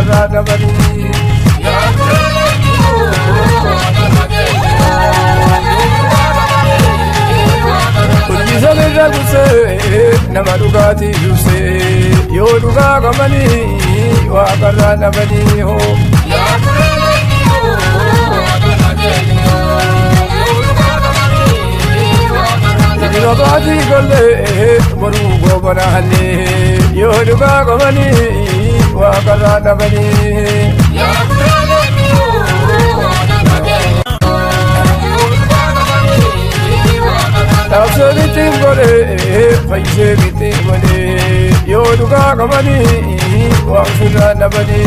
waaqarraa dhabanii. Kunnisa irra gusee nama dhugaatii duusee yoo dhugaa qabanii waaqarraa dhabanii hoo. Dhugaatii gollee boruu goobana hallee yoo dhugaa qabanii waaqarraa dhabanii. Dhaabsee bittiin godhee fayyisee bittiin malee yoo dhugaa qabanii waaqarraa dhabanii.